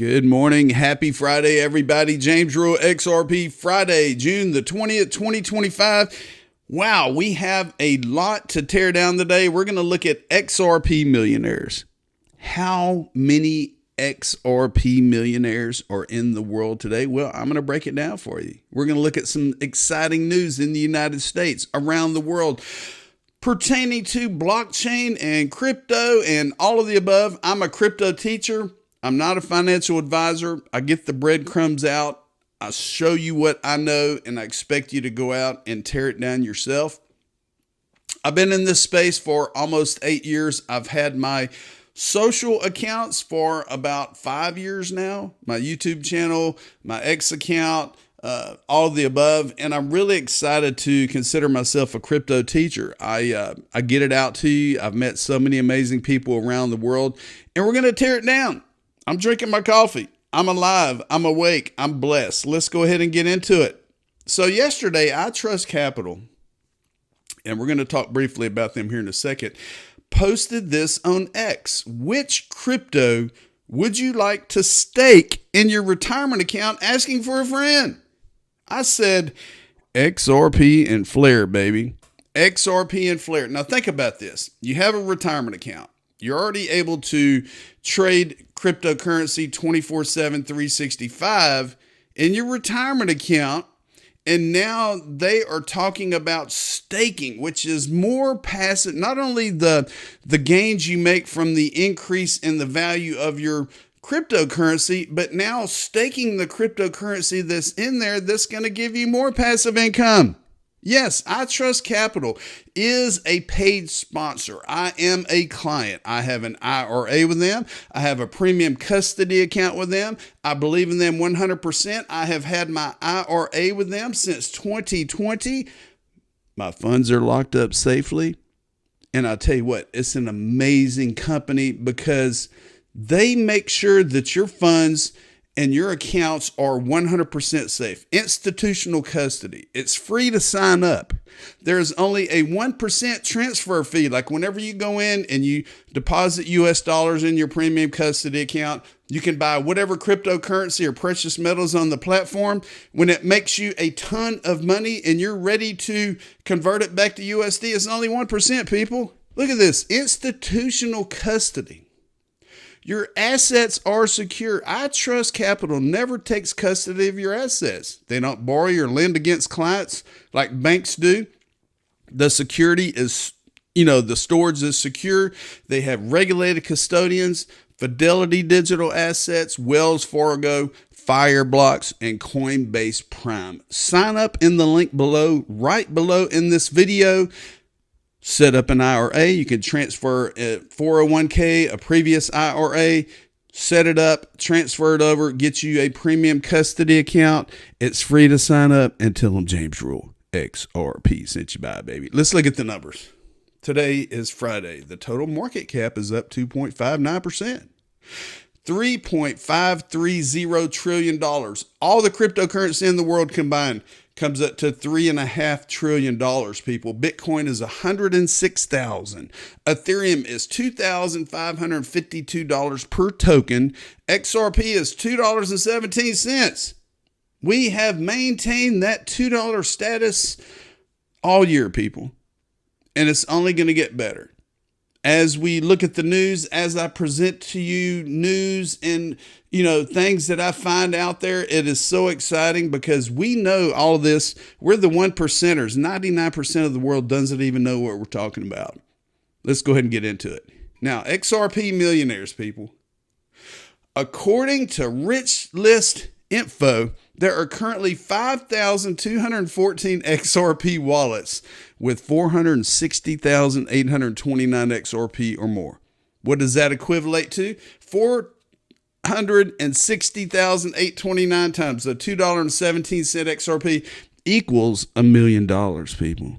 Good morning. Happy Friday, everybody. James Rule, XRP Friday, June the 20th, 2025. Wow, we have a lot to tear down today. We're going to look at XRP millionaires. How many XRP millionaires are in the world today? Well, I'm going to break it down for you. We're going to look at some exciting news in the United States, around the world, pertaining to blockchain and crypto and all of the above. I'm a crypto teacher. I'm not a financial advisor. I get the breadcrumbs out. I show you what I know, and I expect you to go out and tear it down yourself. I've been in this space for almost 8 years. I've had my social accounts for about 5 years now. My YouTube channel, my X account, all of the above. And I'm really excited to consider myself a crypto teacher. I get it out to you. I've met so many amazing people around the world, and we're going to tear it down. I'm drinking my coffee. I'm alive. I'm awake. I'm blessed. Let's go ahead and get into it. So yesterday, iTrustCapital, and we're going to talk briefly about them here in a second, posted this on X. Which crypto would you like to stake in your retirement account, asking for a friend? I said XRP and Flare, baby. XRP and Flare. Now think about this. You have a retirement account. You're already able to trade cryptocurrency 24/7, 365 in your retirement account. And now they are talking about staking, which is more passive. Not only the gains you make from the increase in the value of your cryptocurrency, but now staking the cryptocurrency that's in there that's going to give you more passive income. Yes, iTrustCapital is a paid sponsor. I am a client. I have an IRA with them. I have a premium custody account with them. I believe in them 100%. I have had my IRA with them since 2020. My funds are locked up safely. And I'll tell you what, it's an amazing company because they make sure that your funds and your accounts are 100% safe. Institutional custody. It's free to sign up. There's only a 1% transfer fee. Like whenever you go in and you deposit US dollars in your premium custody account, you can buy whatever cryptocurrency or precious metals on the platform. When it makes you a ton of money and you're ready to convert it back to USD, it's only 1%, people. Look at this. Institutional custody. Your assets are secure. iTrustCapital never takes custody of your assets. They don't borrow or lend against clients like banks do. The security is, the storage is secure. They have regulated custodians, Fidelity Digital Assets, Wells Fargo, Fireblocks, and Coinbase Prime. Sign up in the link below, right below in this video. Set up an IRA. You can transfer a 401k, a previous IRA, set it up, transfer it over, get you a premium custody account. It's free to sign up, and tell them James Rule, XRP sent you by, baby. Let's look at the numbers. Today is Friday. The total market cap is up 2.59%. $3.530 trillion. All the cryptocurrency in the world combined comes up to $3.5 trillion, people. Bitcoin is $106,000. Ethereum is $2,552 per token. XRP is $2.17. We have maintained that $2 status all year, people. And it's only going to get better. As we look at the news, as I present to you news and, things that I find out there, it is so exciting because we know all of this. We're the 1%ers. 99% of the world doesn't even know what we're talking about. Let's go ahead and get into it. Now, XRP millionaires, people. According to Rich List info, there are currently 5,214 XRP wallets with 460,829 XRP or more. What does that equivalent to? 460,829 times the $2.17 XRP equals $1 million, people.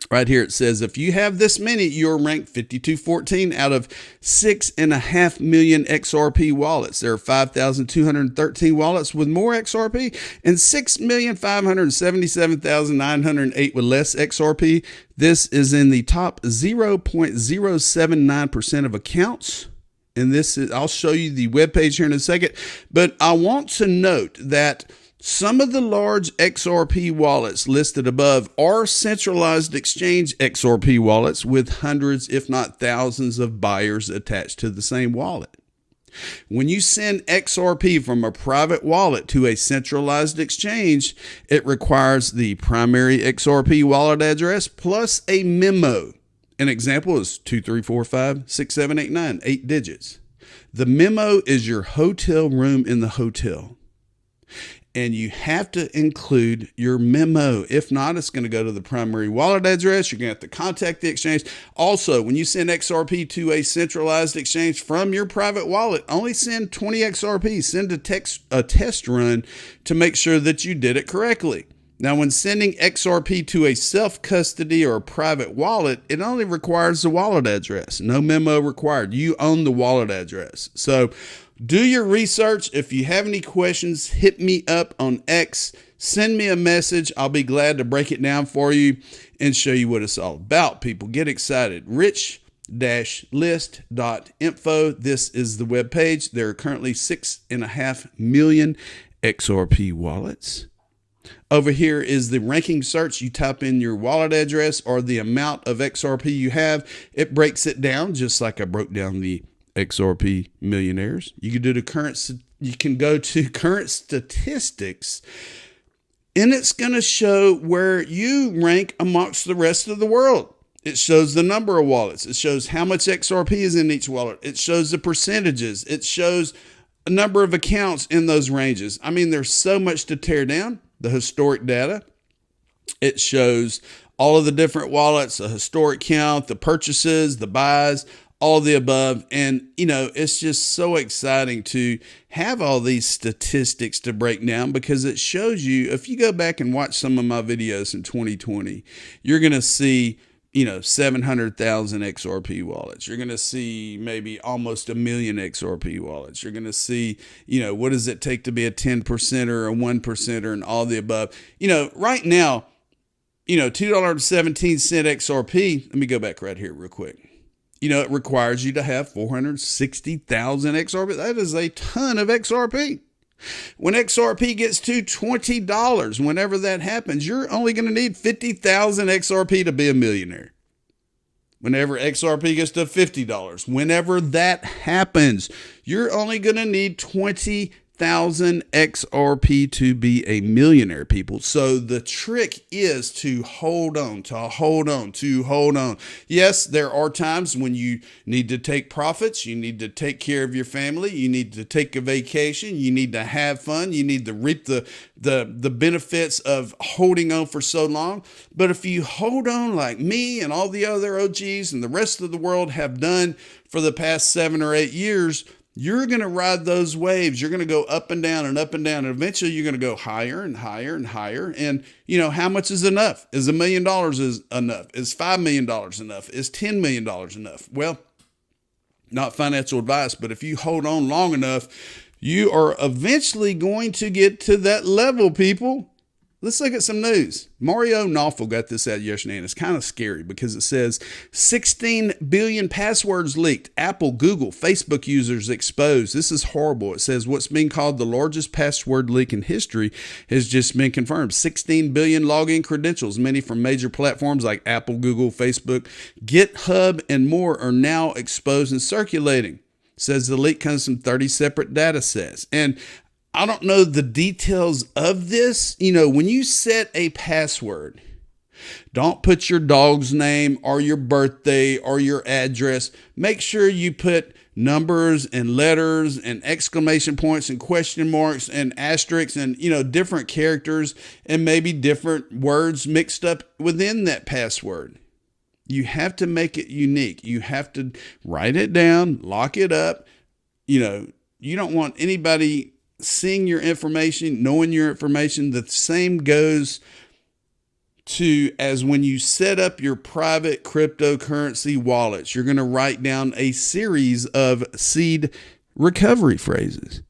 Right here it says, if you have this many, you're ranked 5214 out of 6.5 million XRP wallets. There are 5,213 wallets with more XRP and 6,577,908 with less XRP. This is in the top 0.079% of accounts And I'll show you the webpage here in a second, but I want to note that some of the large XRP wallets listed above are centralized exchange XRP wallets with hundreds, if not thousands, of buyers attached to the same wallet. When you send XRP from a private wallet to a centralized exchange, it requires the primary XRP wallet address plus a memo. An example is 23456789, 8 digits. The memo is your hotel room in the hotel. And you have to include your memo. If not, it's going to go to the primary wallet address. You're going to have to contact the exchange. Also, when you send XRP to a centralized exchange from your private wallet, only send 20 XRP. Send a test run to make sure that you did it correctly. Now, when sending XRP to a self-custody or a private wallet, it only requires the wallet address. No memo required. You own the wallet address. So do your research. If you have any questions, hit me up on X. Send me a message. I'll be glad to break it down for you and show you what it's all about. People, get excited. Rich-list.info. This is the webpage. There are currently 6.5 million XRP wallets. Over here is the ranking search. You type in your wallet address or the amount of XRP you have. It breaks it down just like I broke down the XRP millionaires. You can go to current statistics, and it's going to show where you rank amongst the rest of the world. It shows the number of wallets. It shows how much XRP is in each wallet. It shows the percentages. It shows a number of accounts in those ranges. I mean, there's so much to tear down. The historic data. It shows all of the different wallets, the historic count, the purchases, the buys, all the above. And, it's just so exciting to have all these statistics to break down, because it shows you, if you go back and watch some of my videos in 2020, you're going to see, 700,000 XRP wallets. You're going to see maybe almost 1 million XRP wallets. You're going to see, what does it take to be a 10% or a 1%er and all the above. Right now, $2.17 XRP. Let me go back right here real quick. It requires you to have 460,000 XRP. That is a ton of XRP. When XRP gets to $20, whenever that happens, you're only going to need 50,000 XRP to be a millionaire. Whenever XRP gets to $50, whenever that happens, you're only going to need 20,000 XRP to be a millionaire, people. So the trick is to hold on. Yes, there are times when you need to take profits. You need to take care of your family. You need to take a vacation. You need to have fun. You need to reap the benefits of holding on for so long. But if you hold on like me and all the other OGs and the rest of the world have done for the past 7 or 8 years, you're going to ride those waves. You're going to go up and down and up and down. And eventually you're going to go higher and higher and higher. And how much is enough? Is $1 million is enough? Is $5 million enough? Is $10 million enough? Well, not financial advice, but if you hold on long enough, you are eventually going to get to that level, people. Let's look at some news. Mario Nawfal got this out yesterday, and it's kind of scary because it says 16 billion passwords leaked. Apple, Google, Facebook users exposed. This is horrible. It says what's being called the largest password leak in history has just been confirmed. 16 billion login credentials, many from major platforms like Apple, Google, Facebook, GitHub, and more are now exposed and circulating. It says the leak comes from 30 separate data sets. And I don't know the details of this. When you set a password, don't put your dog's name or your birthday or your address. Make sure you put numbers and letters and exclamation points and question marks and asterisks and, different characters and maybe different words mixed up within that password. You have to make it unique. You have to write it down, lock it up. You don't want anybody seeing your information, knowing your information. The same goes to as when you set up your private cryptocurrency wallets. You're going to write down a series of seed recovery phrases,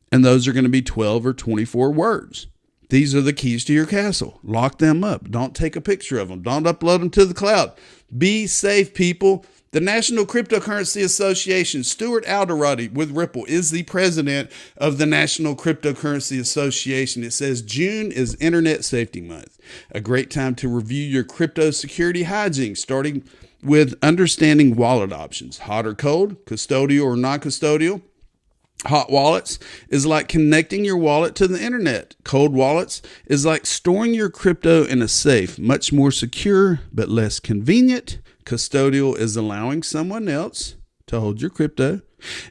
and those are going to be 12 or 24 words. These are the keys to your castle. Lock them up. Don't take a picture of them. Don't upload them to the cloud. Be safe, people. The National Cryptocurrency Association, Stuart Alderodi with Ripple, is the president of the National Cryptocurrency Association. It says June is Internet Safety Month, a great time to review your crypto security hygiene, starting with understanding wallet options, hot or cold, custodial or non-custodial. Hot wallets is like connecting your wallet to the internet. Cold wallets is like storing your crypto in a safe, much more secure but less convenient. Custodial is allowing someone else to hold your crypto.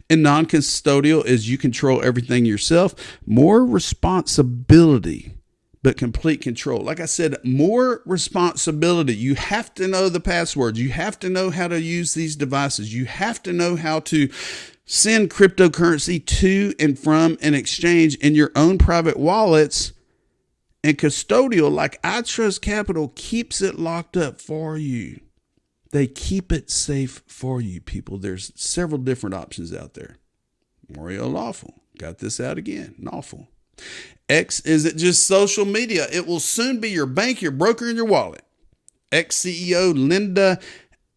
And non-custodial is you control everything yourself. More responsibility, but complete control. Like I said, more responsibility. You have to know the passwords. You have to know how to use these devices. You have to know how to send cryptocurrency to and from an exchange in your own private wallets. And custodial, like iTrustCapital, keeps it locked up for you. They keep it safe for you, people. There's several different options out there. Mario Lawful got this out again. Lawful. X isn't just social media. It will soon be your bank, your broker, and your wallet. X CEO Linda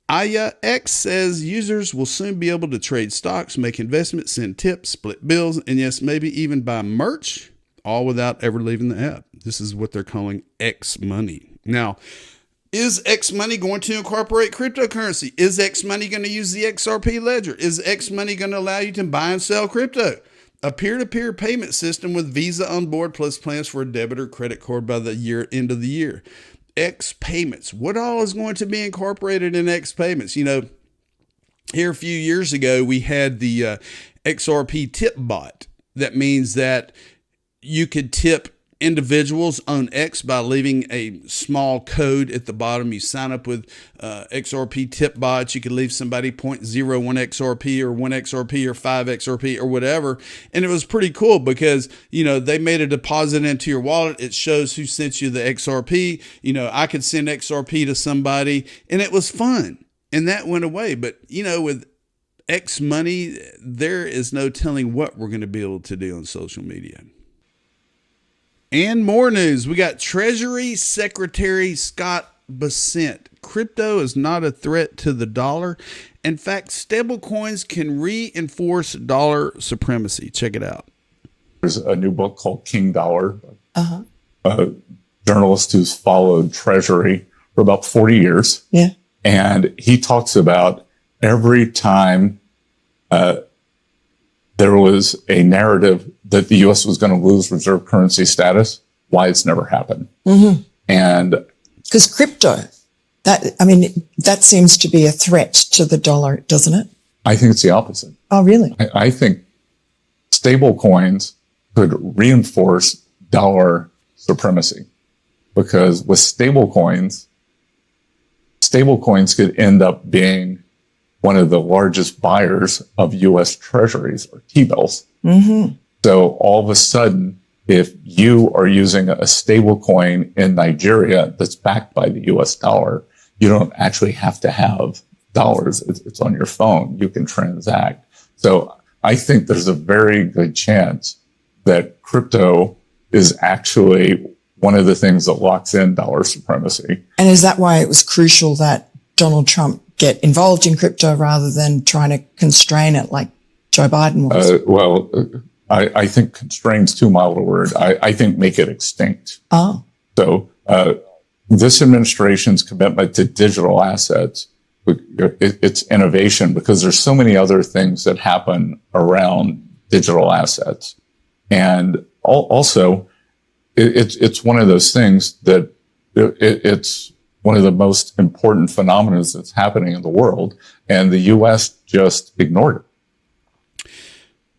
Aya X says users will soon be able to trade stocks, make investments, send tips, split bills, and yes, maybe even buy merch, all without ever leaving the app. This is what they're calling X Money. Now, is X Money going to incorporate cryptocurrency? Is X Money going to use the XRP ledger? Is X Money going to allow you to buy and sell crypto? A peer-to-peer payment system with Visa on board, plus plans for a debit or credit card by the end of the year. X Payments. What all is going to be incorporated in X Payments? You know, here a few years ago, we had the XRP tip bot. That means that you could tip individuals on X by leaving a small code at the bottom. You sign up with XRP tip bots. You could leave somebody 0.01 XRP or 1 XRP or 5 XRP or whatever. And it was pretty cool because, you know, they made a deposit into your wallet. It shows who sent you the XRP. You know, I could send XRP to somebody and it was fun. And that went away. But, you know, with X Money, there is no telling what we're going to be able to do on social media. And more news. We got Treasury Secretary Scott Bessent. Crypto is not a threat to the dollar. In fact, stablecoins can reinforce dollar supremacy. Check it out. There's a new book called King Dollar. A journalist who's followed Treasury for about 40 years. Yeah. And he talks about every time there was a narrative that the U.S. was going to lose reserve currency status, why it's never happened. Mm-hmm. And because crypto, that seems to be a threat to the dollar, doesn't it? I think it's the opposite. Oh, really? I think stable coins could reinforce dollar supremacy, because with stable coins could end up being one of the largest buyers of U.S. treasuries or T-bills. Mm-hmm. So all of a sudden, if you are using a stable coin in Nigeria that's backed by the U.S. dollar, you don't actually have to have dollars. It's on your phone. You can transact. So I think there's a very good chance that crypto is actually one of the things that locks in dollar supremacy. And is that why it was crucial that Donald Trump get involved in crypto rather than trying to constrain it like Joe Biden was? I think constrain's too mild a word. I think make it extinct. Oh. So this administration's commitment to digital assets, it's innovation, because there's so many other things that happen around digital assets. And also, it's one of those things that it's one of the most important phenomena that's happening in the world, and the U.S. just ignored it.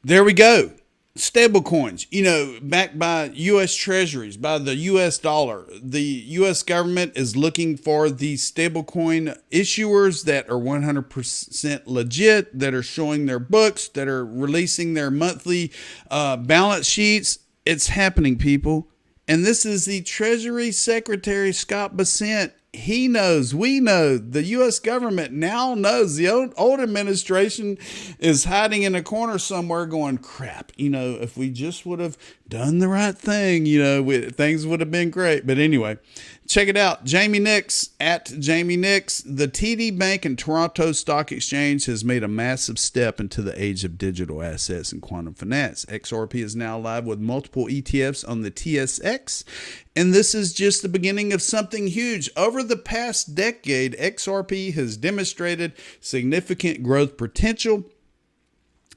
There we go. Stablecoins, you know, backed by U.S. treasuries, by the U.S. dollar. The U.S. government is looking for these stablecoin issuers that are 100% legit, that are showing their books, that are releasing their monthly balance sheets. It's happening, people. And this is the Treasury Secretary, Scott Bessent. He knows, we know, the U.S. government now knows. The old administration is hiding in a corner somewhere going, crap, you know, if we just would have done the right thing, you know, things would have been great. But anyway, Check it out. Jamie Nix at Jamie Nix. The TD Bank and Toronto Stock Exchange has made a massive step into the age of digital assets and quantum finance. XRP is now live with multiple ETFs on the TSX, and this is just the beginning of something huge. Over the past decade, XRP has demonstrated significant growth potential,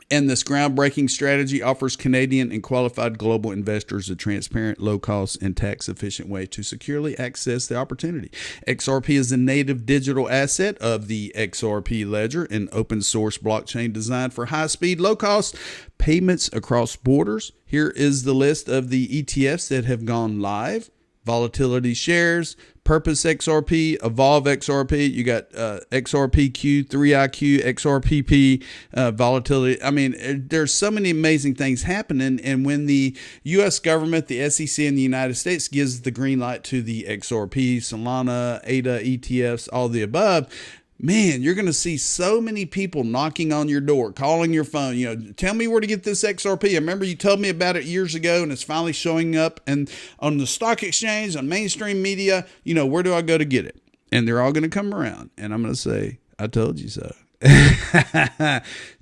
and this groundbreaking strategy offers Canadian and qualified global investors a transparent, low-cost, and tax-efficient way to securely access the opportunity. XRP is the native digital asset of the XRP Ledger, an open-source blockchain designed for high-speed, low-cost payments across borders. Here is the list of the ETFs that have gone live. Volatility Shares, Purpose XRP, Evolve XRP, you got XRPQ, 3IQ, XRPP, Volatility. I mean, there's so many amazing things happening. And when the U.S. government, the SEC in the United States gives the green light to the XRP, Solana, ADA, ETFs, all the above, man, you're going to see so many people knocking on your door, calling your phone, tell me where to get this XRP. I remember you told me about it years ago, and it's finally showing up and on the stock exchange, on mainstream media, where do I go to get it? And they're all going to come around, and I'm going to say, I told you so.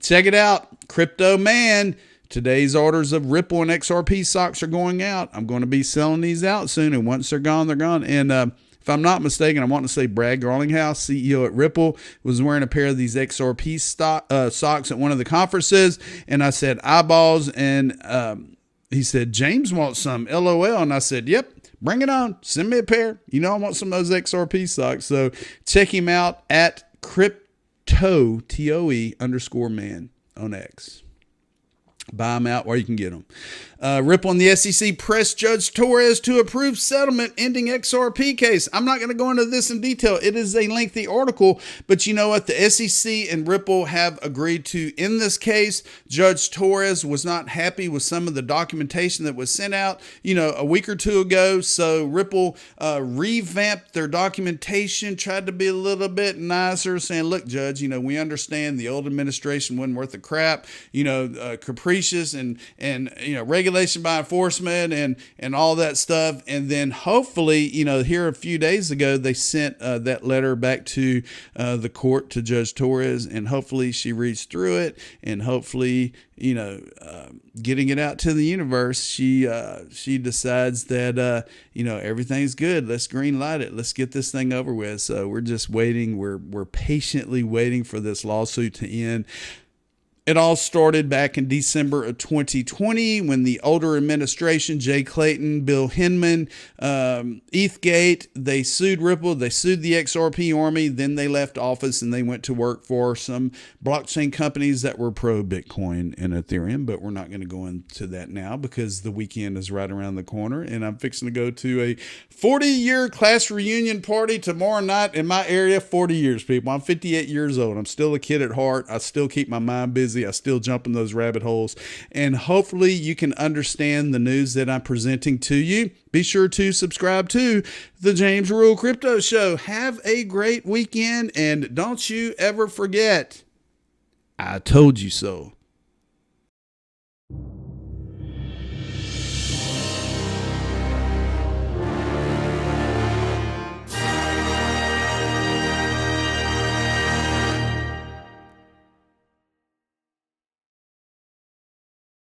Check it out. Crypto Man. Today's orders of Ripple and XRP Socks are going out. I'm going to be selling these out soon, and once they're gone, they're gone. And, if I'm not mistaken, I want to say Brad Garlinghouse, CEO at Ripple, was wearing a pair of these XRP socks at one of the conferences. And I said, eyeballs. And he said, James wants some, LOL. And I said, yep, bring it on. Send me a pair. I want some of those XRP socks. So check him out at crypto, TOE_man on X. Buy them out while you can get them. Ripple and the SEC pressed Judge Torres to approve settlement ending XRP case. I'm not going to go into this in detail. It is a lengthy article, but you know what? The SEC and Ripple have agreed to end this case. Judge Torres was not happy with some of the documentation that was sent out, a week or two ago. So Ripple revamped their documentation, tried to be a little nicer, saying, look, Judge, we understand the old administration wasn't worth a crap, capricious and regulation by enforcement and all that stuff. And then hopefully, here a few days ago, they sent that letter back to the court to Judge Torres, and hopefully she reads through it, and hopefully, getting it out to the universe, she decides that, everything's good. Let's green light it. Let's get this thing over with. So we're just waiting. We're patiently waiting for this lawsuit to end. It all started back in December of 2020 when the older administration, Jay Clayton, Bill Hinman, ETHgate, they sued Ripple, they sued the XRP army, then they left office and they went to work for some blockchain companies that were pro-Bitcoin and Ethereum, but we're not going to go into that now because the weekend is right around the corner, and I'm fixing to go to a 40-year class reunion party tomorrow night in my area. 40 years, people. I'm 58 years old. I'm still a kid at heart. I still keep my mind busy. I still jump in those rabbit holes, and hopefully you can understand the news that I'm presenting to you. Be sure to subscribe to the James Rule Crypto Show. Have a great weekend, and don't you ever forget, I told you so.